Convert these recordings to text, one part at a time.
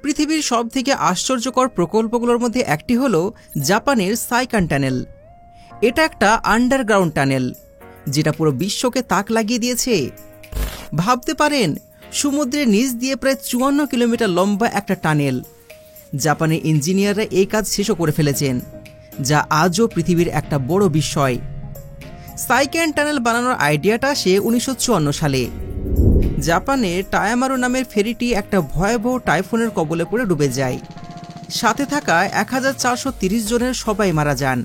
পৃথিবীর সবথেকে আশ্চর্যকর প্রকল্পগুলোর মধ্যে একটি হলো জাপানের সাইকান টানেল। এটা একটা আন্ডারগ্রাউন্ড টানেল যেটা পুরো বিশ্বকে তাক লাগিয়ে দিয়েছে। ভাবতে পারেন, সমুদ্রের নিচ দিয়ে প্রায় 54 কিলোমিটার লম্বা একটা টানেল। জাপানের ইঞ্জিনিয়াররা এই কাজ শেষও করে ফেলেছেন, যা আজও পৃথিবীর একটা বড় বিস্ময়। সাইকান টানেল বানানোর আইডিয়াটা আসে 1954 সালে। জাপানের টায়ামারু নামের ফেরিটি একটা ভয়াবহ টাইফুনের কবলে পড়ে ডুবে যায়। সাথে থাকা 1430 জনের সবাই মারা যান।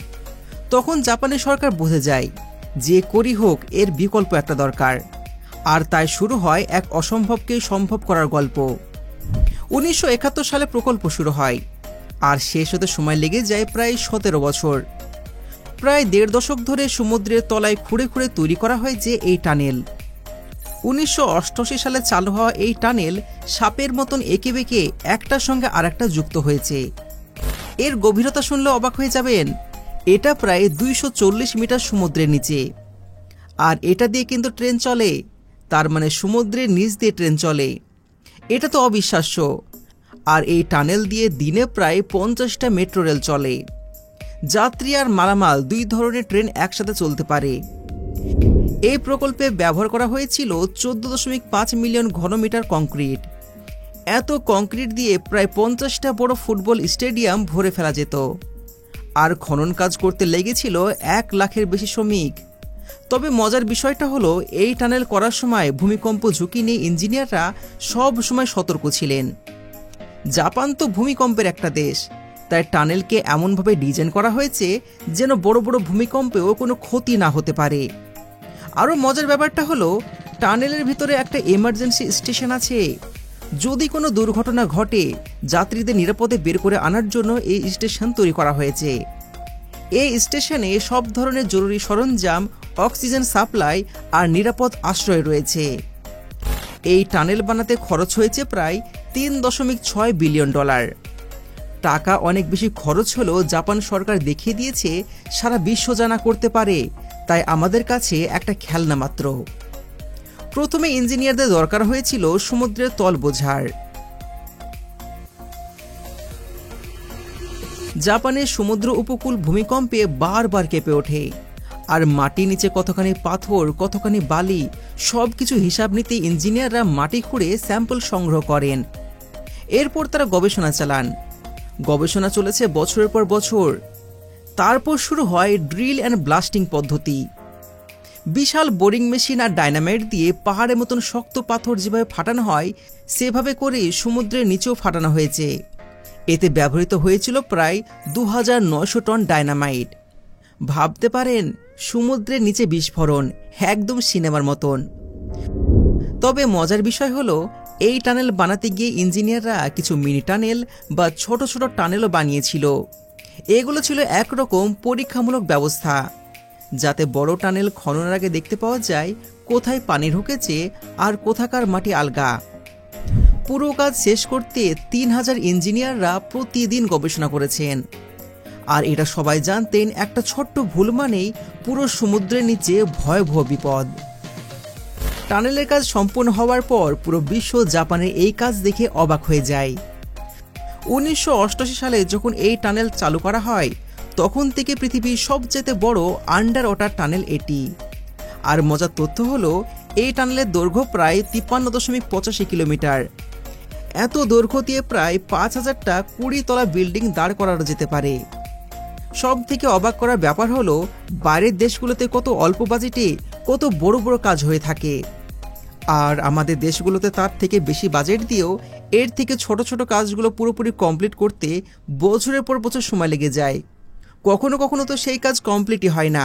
তখন জাপানের সরকার বুঝে যায় যে করি হোক এর বিকল্প একটা দরকার, আর তাই শুরু হয় এক অসম্ভবকে সম্ভব করার গল্প। 1971 সালে প্রকল্প শুরু হয়, আর শেষ হতে সময় লেগে যায় প্রায় 17 বছর। প্রায় 1.5 দশক ধরে সমুদ্রের তলায় খুঁড়ে খুঁড়ে তৈরি করা হয় যে এই টানেল। 1988 সালে চালু হওয়া এই টানেল সাপের মতন এঁকে বেঁকে একটার সঙ্গে আরেকটা যুক্ত হয়েছে। এর গভীরতা শুনলে অবাক হয়ে যাবেন, এটা প্রায় 240 মিটার সমুদ্রের নিচে। আর এটা দিয়ে কিন্তু ট্রেন চলে, তার মানে সমুদ্রের নিচ দিয়ে ট্রেন চলে। এটা তো অবিশ্বাস্য। আর এই টানেল দিয়ে দিনে প্রায় 50টা মেট্রো রেল চলে। যাত্রী আর মালামাল 2 ধরনের ট্রেন একসাথে চলতে পারে। এই প্রকল্পে ব্যবহার করা হয়েছিল 14.5 মিলিয়ন ঘনমিটার কংক্রিট। এত কংক্রিট দিয়ে প্রায় 50টা বড় ফুটবল স্টেডিয়াম ভরে ফেলা যেত। আর খনন কাজ করতে লেগেছিল 1 লাখের বেশি শ্রমিক। তবে মজার বিষয়টা হলো, এই টানেল করার সময় ভূমিকম্প ঝুঁকি নিয়ে ইঞ্জিনিয়াররা সব সময় সতর্ক ছিলেন। জাপান তো ভূমিকম্পের একটা দেশ, তাই টানেলকে এমনভাবে ডিজাইন করা হয়েছে যেন বড় বড় ভূমিকম্পেও কোনো ক্ষতি না হতে পারে। আরও মজার ব্যাপারটা হলো, টানেলের ভিতরে একটা এমার্জেন্সি স্টেশন আছে। যদি কোনো দুর্ঘটনা ঘটে, যাত্রীদের নিরাপদে বের করে আনার জন্য এই স্টেশন তৈরি করা হয়েছে। এই স্টেশনে সব ধরনের জরুরি সরঞ্জাম, অক্সিজেন সাপ্লাই আর নিরাপদ আশ্রয় রয়েছে। এই টানেল বানাতে খরচ হয়েছে প্রায় $3.6 বিলিয়ন। টাকা অনেক বেশি খরচ হলেও জাপান সরকার দেখিয়ে দিয়েছে সারা বিশ্ব জানা করতে পারে, তাই আমাদের কাছে একটা খেলনা মাত্র। প্রথমে ইঞ্জিনিয়ারদের দরকার হয়েছিল সমুদ্রের তল বোঝার। জাপানের সমুদ্র উপকূল ভূমিকম্পে বারবার কেঁপে ওঠে, আর মাটির নিচে কতখানি পাথর, কতখানি বালি, সবকিছু হিসাব নিতে ইঞ্জিনিয়াররা মাটি খুঁড়ে স্যাম্পল সংগ্রহ করেন। এরপর তারা গবেষণা চালান। গবেষণা চলেছে বছরের পর বছর। তারপর শুরু হয় ড্রিল অ্যান্ড ব্লাস্টিং পদ্ধতি। বিশাল বোরিং মেশিন আর ডায়নামাইট দিয়ে পাহাড়ের মতন শক্ত পাথর যেভাবে ফাটানো হয়, সেভাবে করে সমুদ্রের নিচেও ফাটানো হয়েছে। এতে ব্যবহৃত হয়েছিল প্রায় 2900 টন ডায়নামাইট। ভাবতে পারেন, সমুদ্রের নিচে বিস্ফোরণ, একদম সিনেমার মতন। তবে মজার বিষয় হলো, এই টানেল বানাতে গিয়ে ইঞ্জিনিয়াররা কিছু মিনি টানেল বা ছোট ছোট টানেলও বানিয়েছিল। এগুলো ছিল একরকম পরীক্ষামূলক ব্যবস্থা, যাতে বড় টানেল খননের আগে দেখতে পাওয়া যায় কোথায় পানি ঢুকেছে আর কোথাকার মাটি আলগা। পুরো কাজ শেষ করতে 3000 ইঞ্জিনিয়াররা প্রতিদিন গবেষণা করেছেন। আর এটা সবাই জানতেন, একটা ছোট্ট ভুল মানেই পুরো সমুদ্রের নিচে ভয়াবহ বিপদ। টানেলের কাজ সম্পূর্ণ হওয়ার পর পুরো বিশ্ব জাপানের এই কাজ দেখে অবাক হয়ে যায়। 1988 সালে যখন এই টানেল চালু করা হয়, তখন থেকে পৃথিবীর সবচেয়ে বড় আন্ডার ওয়াটার টানেল এটি। আর মজার তথ্য হলো, এই টানেলের দৈর্ঘ্য প্রায় 53.85 কিলোমিটার। এত দৈর্ঘ্য দিয়ে প্রায় 5000টা 20 তলা বিল্ডিং দাঁড় করানো যেতে পারে। সব থেকে অবাক করার ব্যাপার হলো, বাইরের দেশগুলোতে কত অল্প বাজেটে কত বড় বড় কাজ হয়ে থাকে, আর আমাদের দেশগুলোতে তার থেকে বেশি বাজেট দিয়েও এর থেকে ছোট ছোট কাজগুলো পুরোপুরি কমপ্লিট করতে বছরের পর বছর সময় লেগে যায়। কখনো কখনো তো সেই কাজ কমপ্লিটই হয় না।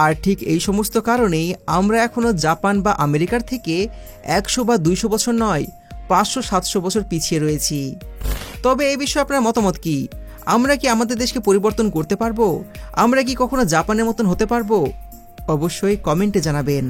আর ঠিক এই সমস্ত কারণেই আমরা এখনও জাপান বা আমেরিকার থেকে 100 বা 200 বছর নয়, 500-700 বছর পিছিয়ে রয়েছি। তবে এই বিষয়ে আপনার মতামত কি? আমরা কি আমাদের দেশকে পরিবর্তন করতে পারবো? আমরা কি কখনো জাপানের মতন হতে পারবো? অবশ্যই কমেন্টে জানাবেন।